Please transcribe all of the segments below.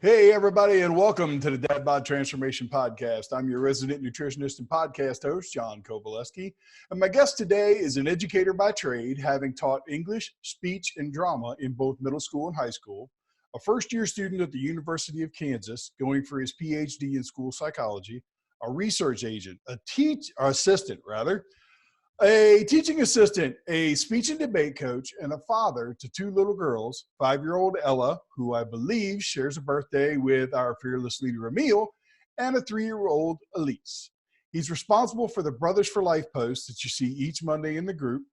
Hey, everybody, and welcome to the Dad Bod Transformation Podcast. I'm your resident nutritionist and podcast host, John Kowaleski. And my guest today is an educator by trade, having taught English, speech, and drama in both middle school and high school, a first-year student at the University of Kansas going for his PhD in school psychology, a research agent, a teaching assistant, a speech and debate coach, and a father to two little girls, 5-year-old Ella, who I believe shares a birthday with our fearless leader Emil, and a 3-year-old Elise. He's responsible for the Brothers for Life posts that you see each Monday in the group,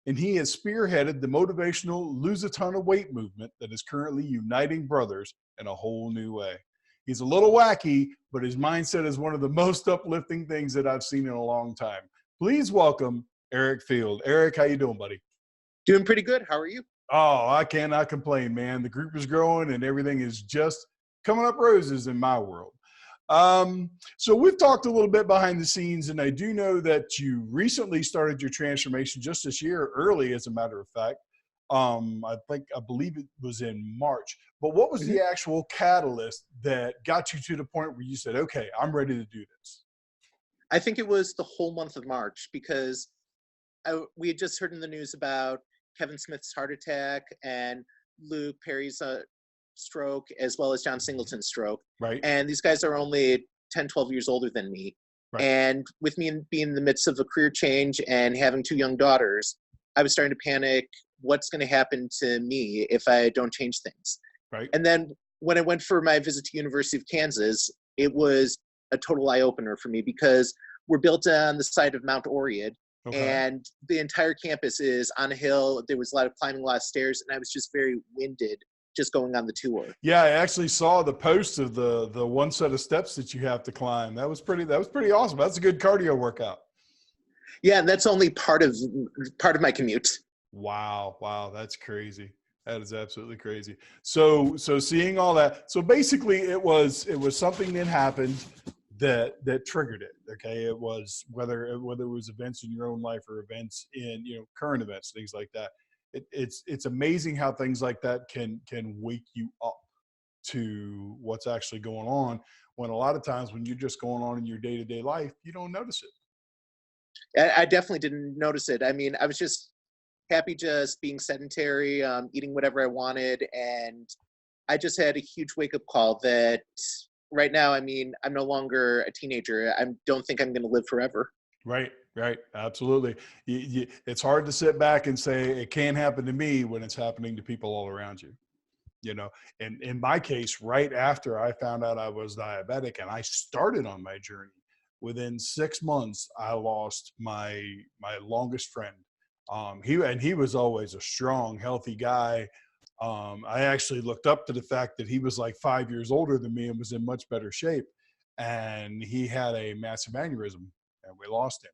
and he has spearheaded the motivational lose a ton of weight movement that is currently uniting brothers in a whole new way. He's a little wacky, but his mindset is one of the most uplifting things that I've seen in a long time. Please welcome Eric Field. Eric, how you doing, buddy? Doing pretty good. How are you? Oh, I cannot complain, man. The group is growing and everything is just coming up roses in my world. So we've talked a little bit behind the scenes, and I do know that you recently started your transformation just this year, early as a matter of fact. I believe it was in March. But what was the actual catalyst that got you to the point where you said, okay, I'm ready to do this? I think it was the whole month of March because we had just heard in the news about Kevin Smith's heart attack and Luke Perry's stroke, as well as John Singleton's stroke. Right. And these guys are only 10, 12 years older than me. Right. And with me being in the midst of a career change and having 2 young daughters, I was starting to panic. What's going to happen to me if I don't change things? Right. And then when I went for my visit to University of Kansas, it was a total eye-opener for me because we're built on the site of Mount Oread, and the entire campus is on a hill. There was a lot of climbing, a lot of stairs, and I was just very winded just going on the tour. Yeah, I actually saw the post of the one set of steps that you have to climb. That was pretty awesome. That's a good cardio workout. Yeah, and that's only part of my commute. Wow, that's crazy. That is absolutely crazy. So seeing all that, so basically it was something that happened that triggered it. Okay, it was whether it was events in your own life or events in current events, things like that. It's amazing how things like that can wake you up to what's actually going on, when a lot of times when you're just going on in your day-to-day life, you don't notice it. I definitely didn't notice it. I mean, I was just happy just being sedentary, eating whatever I wanted. And I just had a huge wake-up call that right now, I mean, I'm no longer a teenager. I don't think I'm going to live forever. Right. Absolutely. It's hard to sit back and say it can't happen to me when it's happening to people all around you. And in my case, right after I found out I was diabetic and I started on my journey, within 6 months, I lost my longest friend. He was always a strong, healthy guy. I actually looked up to the fact that he was like 5 years older than me and was in much better shape. And he had a massive aneurysm and we lost him.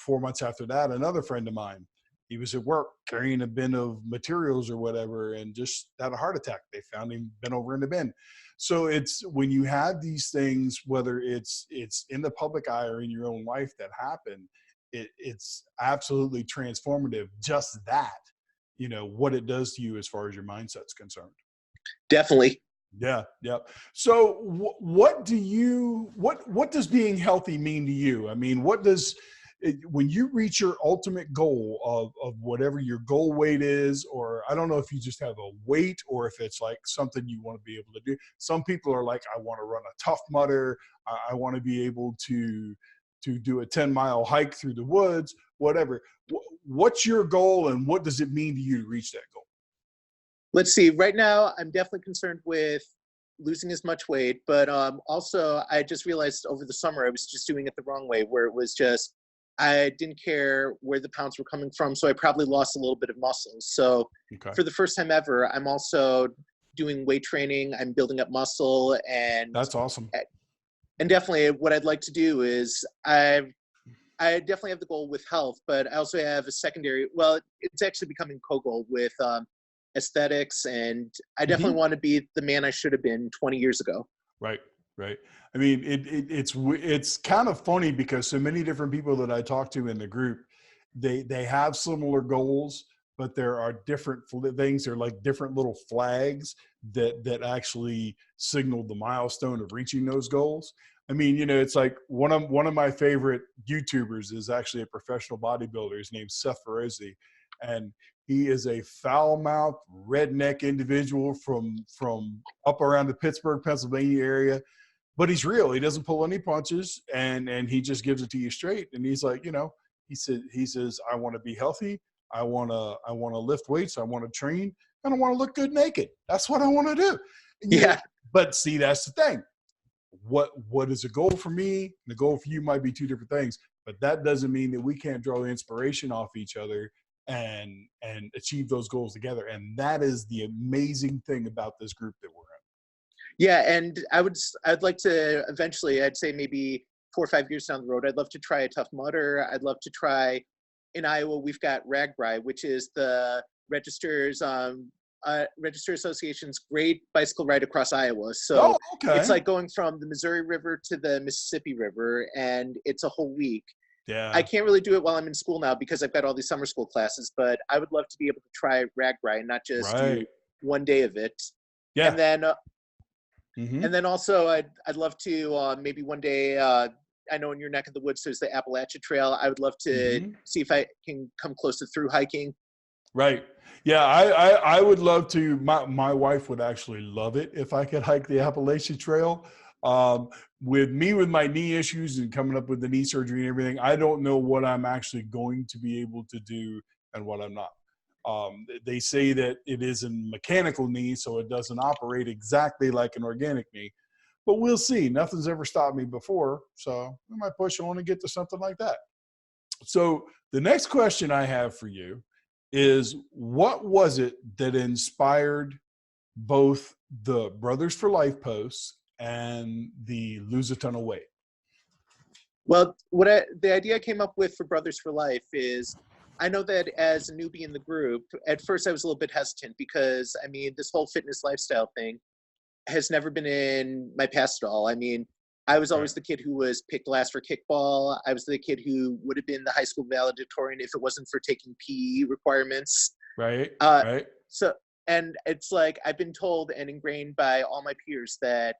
4 months after that, another friend of mine, he was at work carrying a bin of materials or whatever and just had a heart attack. They found him bent over in the bin. So it's when you have these things, whether it's in the public eye or in your own life that happen, it's absolutely transformative. Just that, what it does to you as far as your mindset's concerned. Definitely. Yeah. So what does being healthy mean to you? I mean, when you reach your ultimate goal of whatever your goal weight is, or I don't know if you just have a weight or if it's like something you want to be able to do. Some people are like, I want to run a Tough Mudder. I want to be able to do a 10-mile hike through the woods, whatever. What's your goal and what does it mean to you to reach that goal? Let's see. Right now, I'm definitely concerned with losing as much weight, but also I just realized over the summer I was just doing it the wrong way, where it was just I didn't care where the pounds were coming from, so I probably lost a little bit of muscle. So for the first time ever, I'm also doing weight training. I'm building up muscle, and that's awesome. And definitely, what I'd like to do is I definitely have the goal with health, but I also have a secondary. Well, it's actually becoming co-goal with aesthetics, and I definitely want to be the man I should have been 20 years ago. Right. I mean, it's kind of funny because so many different people that I talk to in the group, they have similar goals, but there are different things. They're like different little flags that actually signal the milestone of reaching those goals. I mean, you know, it's like one of my favorite YouTubers is actually a professional bodybuilder. His name's Seth Ferozi, and he is a foul-mouthed redneck individual from up around the Pittsburgh, Pennsylvania area. But he's real. He doesn't pull any punches, and he just gives it to you straight. And he's like, you know, he says, I want to be healthy. I want to lift weights. I want to train, and I want to look good naked. That's what I want to do. You know, Yeah. but see, that's the thing. What is a goal for me? The goal for you might be two different things, but that doesn't mean that we can't draw inspiration off each other and achieve those goals together. And that is the amazing thing about this group that we're in. Yeah, and I'd like to eventually, I'd say maybe 4 or 5 years down the road, I'd love to try a Tough Mudder. I'd love to try, in Iowa, we've got RAGBRAI, which is the Register Association's great bicycle ride across Iowa. So Oh, okay. it's like going from the Missouri River to the Mississippi River, and it's a whole week. Yeah. I can't really do it while I'm in school now because I've got all these summer school classes, but I would love to be able to try RAGBRAI and not just do one day of it. Yeah. And then and then also I'd love to maybe one day, I know in your neck of the woods there's the Appalachia Trail. I would love to see if I can come close to through hiking. Right. Yeah, I would love to. My wife would actually love it if I could hike the Appalachian Trail. With my knee issues and coming up with the knee surgery and everything, I don't know what I'm actually going to be able to do and what I'm not. They say that it is a mechanical knee, so it doesn't operate exactly like an organic knee. But we'll see. Nothing's ever stopped me before, so I might push on and get to something like that. So the next question I have for you is, what was it that inspired both the Brothers for Life posts and the Lose a Ton of Weight? Well, the idea I came up with for Brothers for Life is, I know that as a newbie in the group, at first I was a little bit hesitant because, I mean, this whole fitness lifestyle thing has never been in my past at all. I mean, I was always the kid who was picked last for kickball. I was the kid who would have been the high school valedictorian if it wasn't for taking PE requirements. Right. So, and it's like, I've been told and ingrained by all my peers that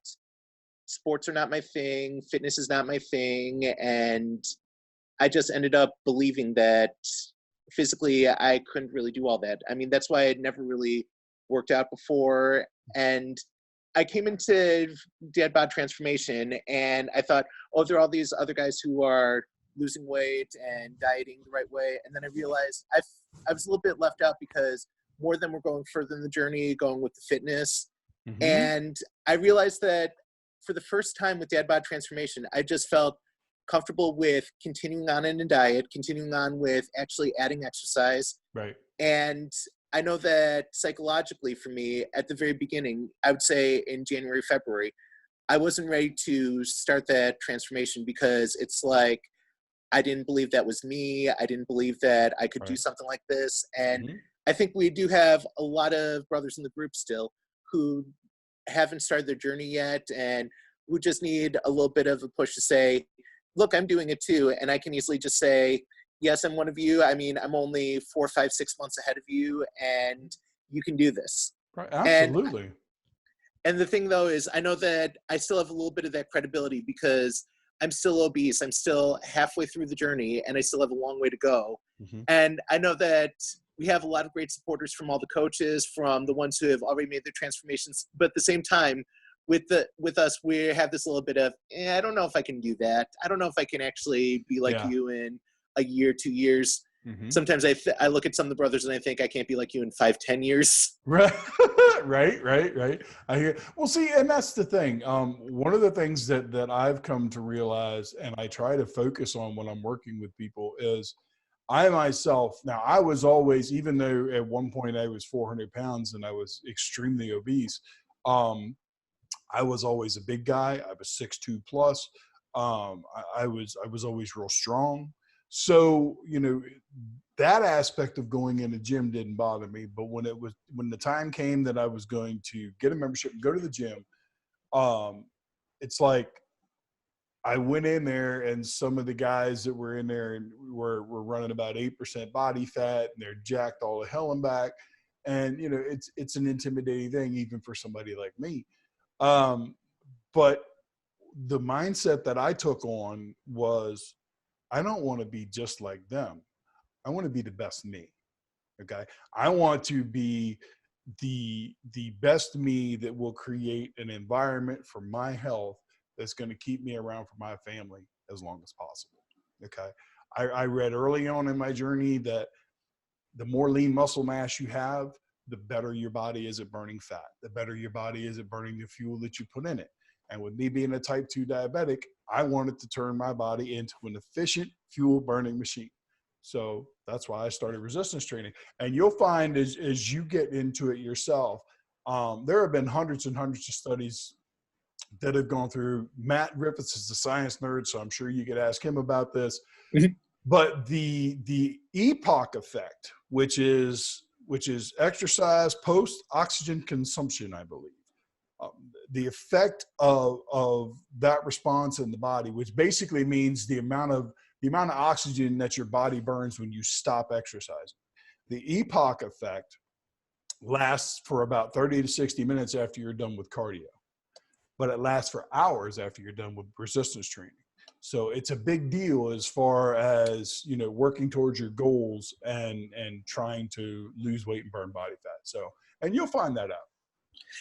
sports are not my thing, fitness is not my thing, and I just ended up believing that physically I couldn't really do all that. I mean, that's why I'd never really worked out before. And I came into Dad Bod Transformation and I thought, oh, there are all these other guys who are losing weight and dieting the right way. And then I realized I was a little bit left out because more of them were going further in the journey, going with the fitness. And I realized that for the first time with Dad Bod Transformation, I just felt comfortable with continuing on in a diet, continuing on with actually adding exercise. Right. And I know that psychologically for me at the very beginning, I would say in January, February, I wasn't ready to start that transformation because it's like, I didn't believe that was me. I didn't believe that I could do something like this. And I think we do have a lot of brothers in the group still who haven't started their journey yet and who just need a little bit of a push to say, look, I'm doing it too. And I can easily just say, yes, I'm one of you. I mean, I'm only 4, 5, 6 months ahead of you and you can do this. Right. Absolutely. And the thing though is I know that I still have a little bit of that credibility because I'm still obese. I'm still halfway through the journey and I still have a long way to go. And I know that we have a lot of great supporters from all the coaches, from the ones who have already made their transformations. But at the same time, with us, we have this little bit of, I don't know if I can do that. I don't know if I can actually be like you in a year, 2 years. Sometimes I look at some of the brothers and I think I can't be like you in 5, 10 years. Right. Right. I hear. Well, see, and that's the thing. One of the things that I've come to realize, and I try to focus on when I'm working with people, is I myself, now I was always, even though at one point I was 400 pounds and I was extremely obese, I was always a big guy. I was 6'2" plus. I was always real strong. So, you know, that aspect of going in the gym didn't bother me. But when the time came that I was going to get a membership and go to the gym, it's like I went in there, and some of the guys that were in there and were running about 8% body fat, and they're jacked all the hell and back. And, you know, it's an intimidating thing, even for somebody like me. But the mindset that I took on was, I don't want to be just like them. I want to be the best me. Okay. I want to be the best me that will create an environment for my health that's going to keep me around for my family as long as possible. Okay. I read early on in my journey that the more lean muscle mass you have, the better your body is at burning fat, the better your body is at burning the fuel that you put in it. And with me being a type 2 diabetic, I wanted to turn my body into an efficient fuel burning machine. So that's why I started resistance training. And you'll find as you get into it yourself, there have been hundreds and hundreds of studies that have gone through. Matt Griffiths is the science nerd, so I'm sure you could ask him about this. Mhm. But the EPOC effect, which is exercise post oxygen consumption, I believe, the effect of that response in the body, which basically means the amount of oxygen that your body burns when you stop exercising. The EPOC effect lasts for about 30 to 60 minutes after you're done with cardio, but it lasts for hours after you're done with resistance training. So it's a big deal as far as, you know, working towards your goals and trying to lose weight and burn body fat. So, and you'll find that out.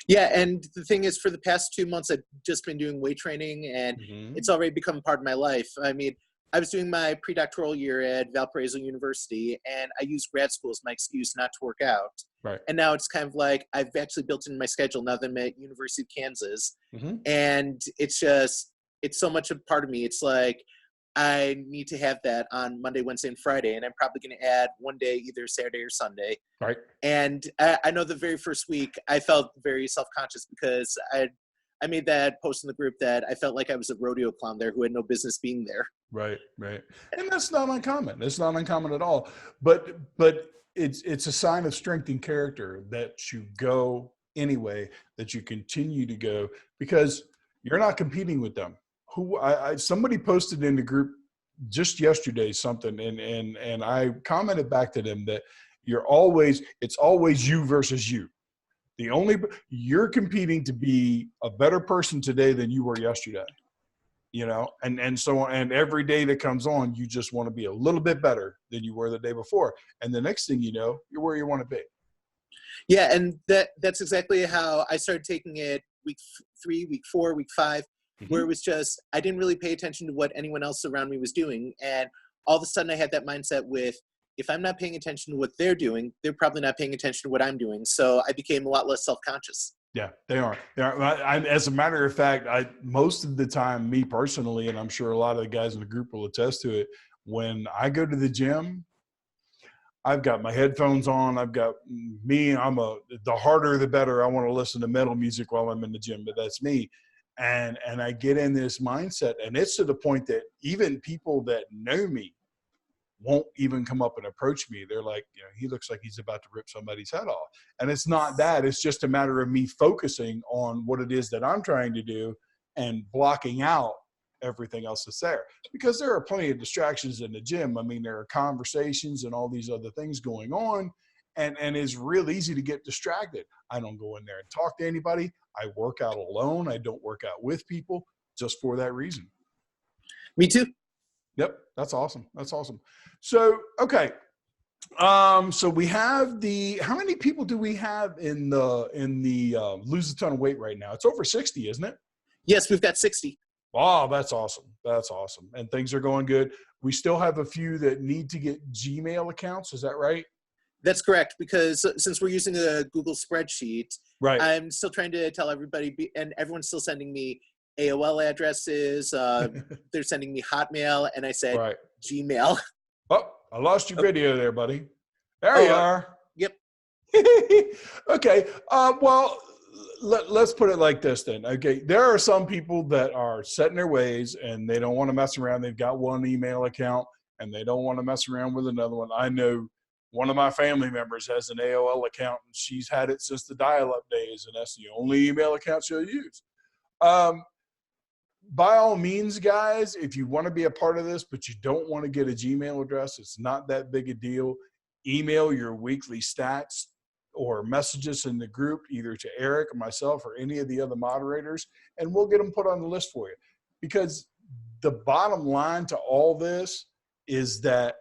Yeah, and the thing is, for the past 2 months, I've just been doing weight training, and it's already become part of my life. I mean, I was doing my pre-doctoral year at Valparaiso University, and I used grad school as my excuse not to work out. Right. And now it's kind of like I've actually built in my schedule now that I'm at University of Kansas. And it's so much a part of me. It's like I need to have that on Monday, Wednesday, and Friday, and I'm probably going to add one day, either Saturday or Sunday. Right. And I know the very first week I felt very self-conscious because I made that post in the group that I felt like I was a rodeo clown there who had no business being there. Right. Right. And that's not uncommon. It's not uncommon at all. But it's a sign of strength and character that you go anyway, that you continue to go, because you're not competing with them. Somebody posted in the group just yesterday something, and I commented back to them that it's always you versus you. You're competing to be a better person today than you were yesterday, you know, and so on. And every day that comes on, you just want to be a little bit better than you were the day before. And the next thing you know, you're where you want to be. Yeah. And that's exactly how I started taking it week 3, week 4, week 5, where it was just, I didn't really pay attention to what anyone else around me was doing. And all of a sudden I had that mindset with, if I'm not paying attention to what they're doing, they're probably not paying attention to what I'm doing. So I became a lot less self-conscious. Yeah, they are. As a matter of fact, most of the time, me personally, and I'm sure a lot of the guys in the group will attest to it, when I go to the gym, I've got my headphones on. I've got the harder the better. I want to listen to metal music while I'm in the gym, but that's me. And I get in this mindset, and it's to the point that even people that know me won't even come up and approach me. They're like, you know, he looks like he's about to rip somebody's head off. And it's not that. It's just a matter of me focusing on what it is that I'm trying to do and blocking out everything else that's there. Because there are plenty of distractions in the gym. I mean, there are conversations and all these other things going on. And it's real easy to get distracted. I don't go in there and talk to anybody. I work out alone. I don't work out with people, just for that reason. Me too. Yep. That's awesome. That's awesome. So, okay. So we have how many people do we have in the lose a ton of weight right now? It's over 60, isn't it? Yes, we've got 60. Oh, that's awesome. That's awesome. And things are going good. We still have a few that need to get Gmail accounts. Is that right? That's correct, because since we're using a Google spreadsheet, right, I'm still trying to tell everybody, and everyone's still sending me AOL addresses. They're sending me Hotmail, and I said right. Gmail. Oh, I lost your video there, buddy. There you are. Yep. Okay. Well, let's put it like this then. Okay. There are some people that are set in their ways and they don't want to mess around. They've got one email account and they don't want to mess around with another one. I know one of my family members has an AOL account and she's had it since the dial-up days, and that's the only email account she'll use. by all means, guys, if you want to be a part of this, but you don't want to get a Gmail address, it's not that big a deal. Email your weekly stats or messages in the group, either to Eric or myself or any of the other moderators, and we'll get them put on the list for you. Because the bottom line to all this is that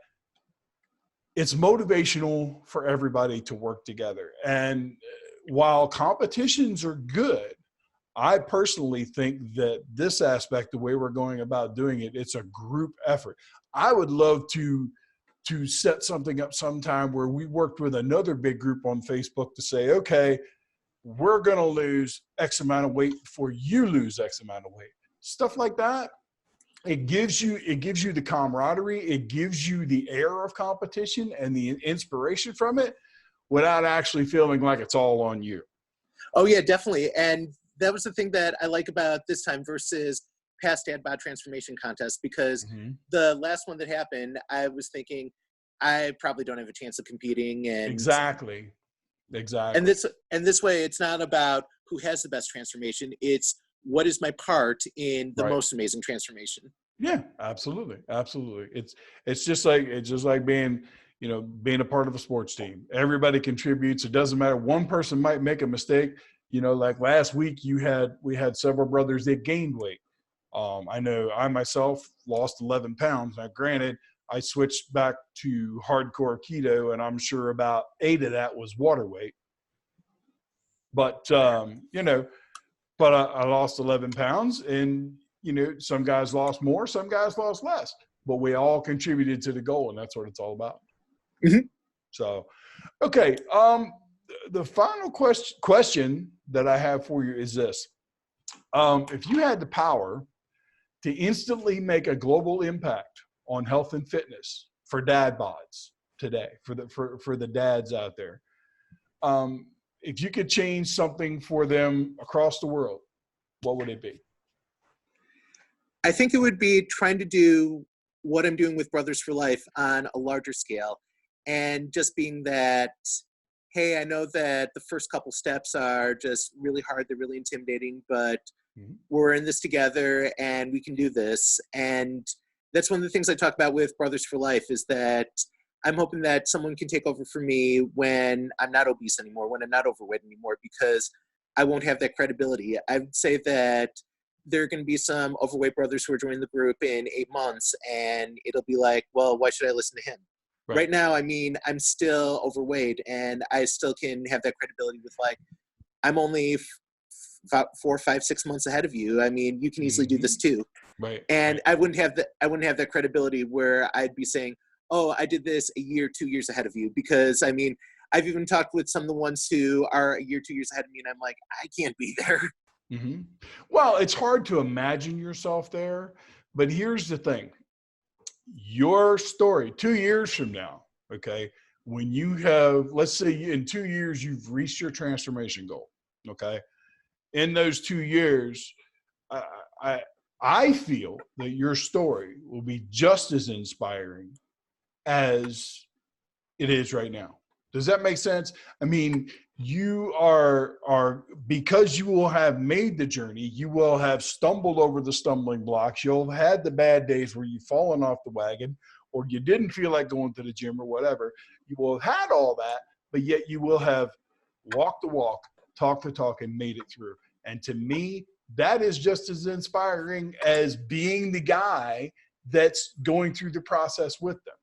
it's motivational for everybody to work together. And while competitions are good, I personally think that this aspect, the way we're going about doing it, it's a group effort. I would love to set something up sometime where we worked with another big group on Facebook to say, okay, we're going to lose X amount of weight before you lose X amount of weight. Stuff like that. It gives you the camaraderie. It gives you the air of competition and the inspiration from it without actually feeling like it's all on you. Oh yeah, definitely. And that was the thing that I like about this time versus past dad bod transformation contests, because the last one that happened, I was thinking I probably don't have a chance of competing. And exactly. And this way, it's not about who has the best transformation. It's what is my part in the most amazing transformation. Yeah, absolutely. It's just like being, being a part of a sports team. Everybody contributes. It doesn't matter. One person might make a mistake. Like last week we had several brothers that gained weight. I know I myself lost 11 pounds. Now, granted, I switched back to hardcore keto, and I'm sure about 8 of that was water weight. But, but I lost 11 pounds, and, some guys lost more, some guys lost less, but we all contributed to the goal, and that's what it's all about. Mm-hmm. So, okay. The final question that I have for you is this. If you had the power to instantly make a global impact on health and fitness for dad bods today, for the dads out there, if you could change something for them across the world, what would it be? I think it would be trying to do what I'm doing with Brothers for Life on a larger scale, and just being that, hey, I know that the first couple steps are just really hard, they're really intimidating, but we're in this together and we can do this. And that's one of the things I talk about with Brothers for Life, is that I'm hoping that someone can take over for me when I'm not obese anymore, when I'm not overweight anymore, because I won't have that credibility. I would say that there are going to be some overweight brothers who are joining the group in 8 months, and it'll be like, well, why should I listen to him? Right now, I mean, I'm still overweight, and I still can have that credibility with, like, I'm only 4, 5, 6 months ahead of you. I mean, you can easily do this too. And I wouldn't have that credibility where I'd be saying, oh, I did this a year, 2 years ahead of you. Because, I mean, I've even talked with some of the ones who are a year, 2 years ahead of me, and I'm like, I can't be there. Well, it's hard to imagine yourself there, but here's the thing. Your story 2 years from now, okay, when you have, let's say in 2 years, you've reached your transformation goal, okay? In those 2 years, I feel that your story will be just as inspiring as it is right now. Does that make sense? I mean, you are because you will have made the journey, you will have stumbled over the stumbling blocks, you'll have had the bad days where you've fallen off the wagon, or you didn't feel like going to the gym or whatever. You will have had all that, but yet you will have walked the walk, talked the talk, and made it through. And to me, that is just as inspiring as being the guy that's going through the process with them.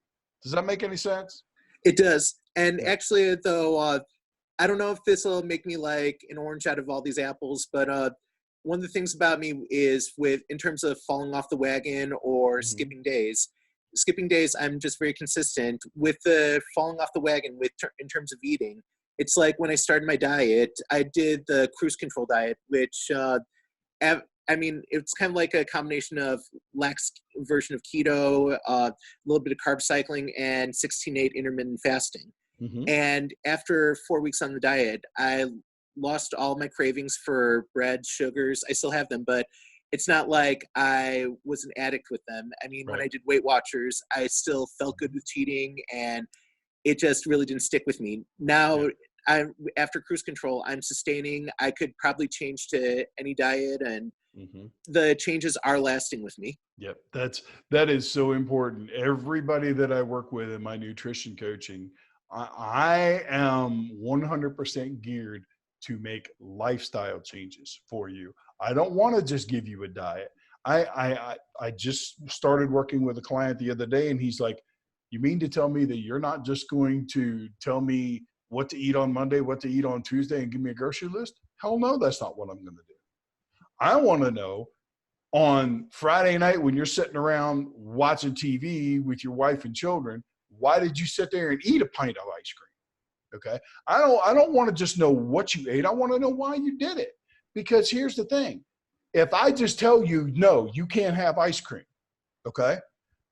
Does that make any sense? It does. And actually, though, I don't know if this will make me like an orange out of all these apples, but one of the things about me is in terms of falling off the wagon or skipping days, I'm just very consistent. With the falling off the wagon in terms of eating, it's like when I started my diet, I did the cruise control diet, which I mean, it's kind of like a combination of lax version of keto, a little bit of carb cycling, and 16/8 intermittent fasting. And after 4 weeks on the diet, I lost all my cravings for bread, sugars. I still have them, but it's not like I was an addict with them. I mean, when I did Weight Watchers, I still felt good with cheating, and it just really didn't stick with me. Now, after cruise control, I'm sustaining. I could probably change to any diet, and Mm-hmm. the changes are lasting with me. Yep. That is so important. Everybody that I work with in my nutrition coaching, I am 100% geared to make lifestyle changes for you. I don't want to just give you a diet. I just started working with a client the other day, and he's like, "You mean to tell me that you're not just going to tell me what to eat on Monday, what to eat on Tuesday, and give me a grocery list?" Hell no, that's not what I'm going to do. I want to know on Friday night when you're sitting around watching TV with your wife and children, why did you sit there and eat a pint of ice cream? Okay. I don't want to just know what you ate. I want to know why you did it. Because here's the thing. If I just tell you, no, you can't have ice cream, okay?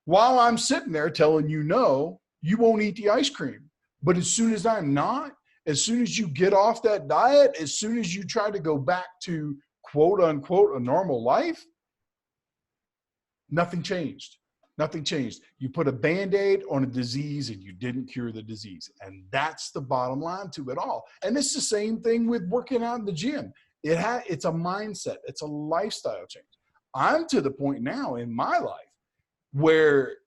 While I'm sitting there telling you no, you won't eat the ice cream. But as soon as I'm not, as soon as you get off that diet, as soon as you try to go back to quote unquote a normal life, nothing changed. Nothing changed. You put a Band-Aid on a disease and you didn't cure the disease. And that's the bottom line to it all. And it's the same thing with working out in the gym. It's a mindset. It's a lifestyle change. I'm to the point now in my life where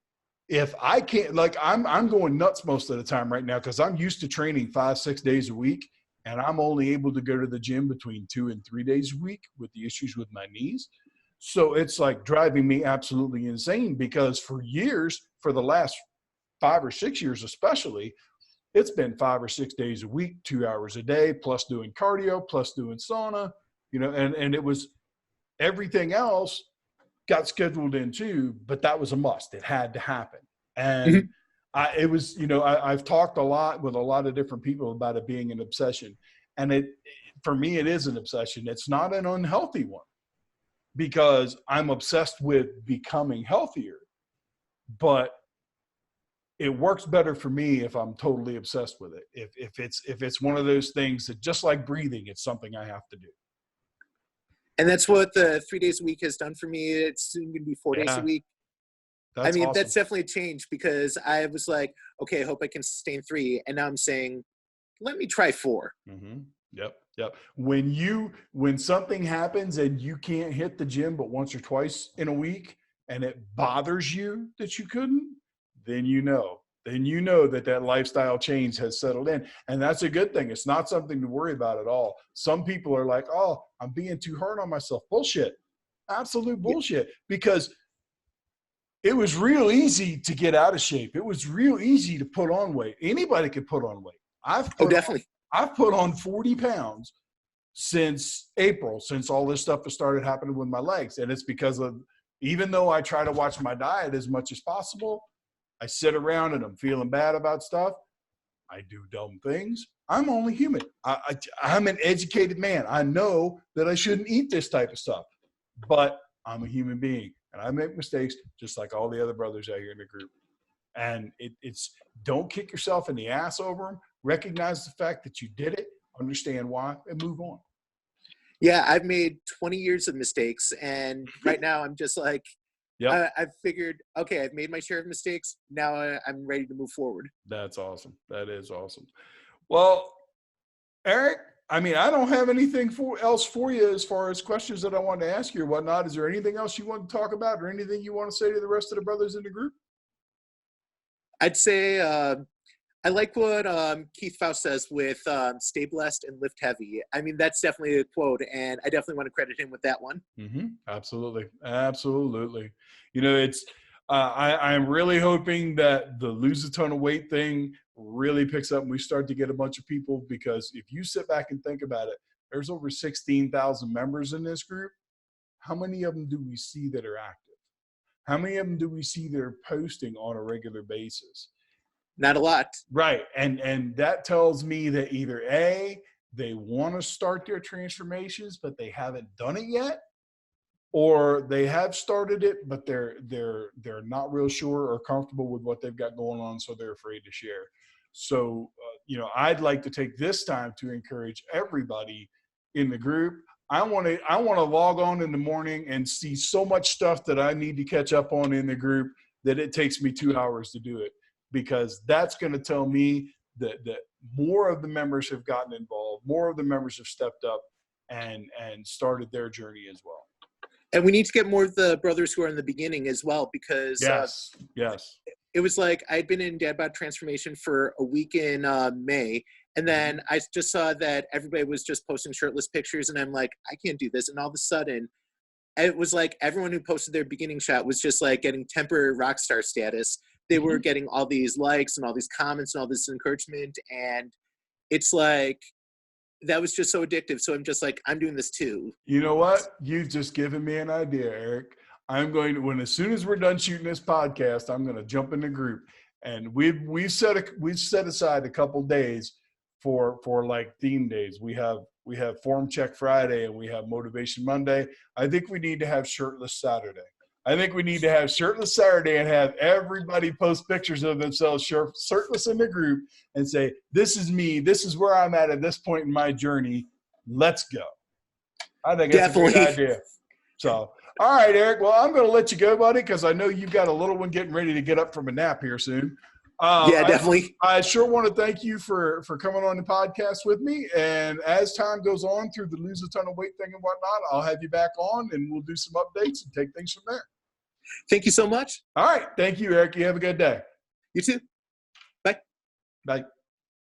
if I can't, like I'm going nuts most of the time right now because I'm used to training 5-6 days a week. And I'm only able to go to the gym between 2 and 3 days a week with the issues with my knees. So it's like driving me absolutely insane because for years, for the last 5 or 6 years especially, it's been 5 or 6 days a week, 2 hours a day, plus doing cardio, plus doing sauna, and it was everything else got scheduled in too, but that was a must. It had to happen. And it was, I've talked a lot with a lot of different people about it being an obsession. And for me, it is an obsession. It's not an unhealthy one, because I'm obsessed with becoming healthier, but it works better for me if I'm totally obsessed with it. If it's one of those things that, just like breathing, it's something I have to do. And that's what the 3 days a week has done for me. It's soon going to be 4 days a week. That's awesome. That's definitely a change because I was like, okay, I hope I can sustain 3. And now I'm saying, let me try 4. Mm-hmm. Yep. When something happens and you can't hit the gym but once or twice in a week and it bothers you that you couldn't, then you know that lifestyle change has settled in. And that's a good thing. It's not something to worry about at all. Some people are like, oh, I'm being too hard on myself. Bullshit. Absolute bullshit. Because it was real easy to get out of shape. It was real easy to put on weight. Anybody could put on weight. Definitely. I've put on 40 pounds since April, since all this stuff has started happening with my legs. And it's because of, even though I try to watch my diet as much as possible, I sit around and I'm feeling bad about stuff. I do dumb things. I'm only human. I'm an educated man. I know that I shouldn't eat this type of stuff, but I'm a human being and I make mistakes just like all the other brothers out here in the group. And it's don't kick yourself in the ass over them. Recognize the fact that you did it, understand why, and move on. Yeah, I've made 20 years of mistakes. And right now I'm just like, I've figured, okay, I've made my share of mistakes. Now I'm ready to move forward. That's awesome. That is awesome. Well, Eric, I don't have anything else for you as far as questions that I wanted to ask you or whatnot. Is there anything else you want to talk about or anything you want to say to the rest of the brothers in the group? I'd say I like what Keith Faust says with stay blessed and lift heavy. That's definitely a quote, and I definitely want to credit him with that one. Mm-hmm. Absolutely. It's I'm really hoping that the lose a ton of weight thing really picks up and we start to get a bunch of people, because if you sit back and think about it, there's over 16,000 members in this group. How many of them do we see that are active? How many of them do we see that are posting on a regular basis? Not a lot. Right. And that tells me that either A, they want to start their transformations, but they haven't done it yet, or they have started it, but they're not real sure or comfortable with what they've got going on, so they're afraid to share. So, I'd like to take this time to encourage everybody in the group. I want to log on in the morning and see so much stuff that I need to catch up on in the group that it takes me 2 hours to do it, because that's going to tell me that more of the members have gotten involved, more of the members have stepped up and started their journey as well. And we need to get more of the brothers who are in the beginning as well, because Yes. it was like I'd been in Dad Bod Transformation for a week in May, and then I just saw that everybody was just posting shirtless pictures, and I'm like, I can't do this. And all of a sudden, it was like everyone who posted their beginning shot was just like getting temporary rock star status. They were getting all these likes and all these comments and all this encouragement, and it's like that was just so addictive. So I'm just like, I'm doing this too. You know what? You've just given me an idea, Eric. I'm going to, as soon as we're done shooting this podcast, I'm going to jump in the group, and we've set aside a couple days for like theme days. We have Form Check Friday and we have Motivation Monday. I think we need to have Shirtless Saturday. I think we need to have Shirtless Saturday and have everybody post pictures of themselves shirtless in the group and say, this is me. This is where I'm at this point in my journey. Let's go. I think that's a great idea. So, all right, Eric. Well, I'm going to let you go, buddy, because I know you've got a little one getting ready to get up from a nap here soon. Yeah, definitely. I sure want to thank you for coming on the podcast with me. And as time goes on through the lose a ton of weight thing and whatnot, I'll have you back on and we'll do some updates and take things from there. Thank you so much. All right. Thank you, Eric. You have a good day. You too. Bye. Bye.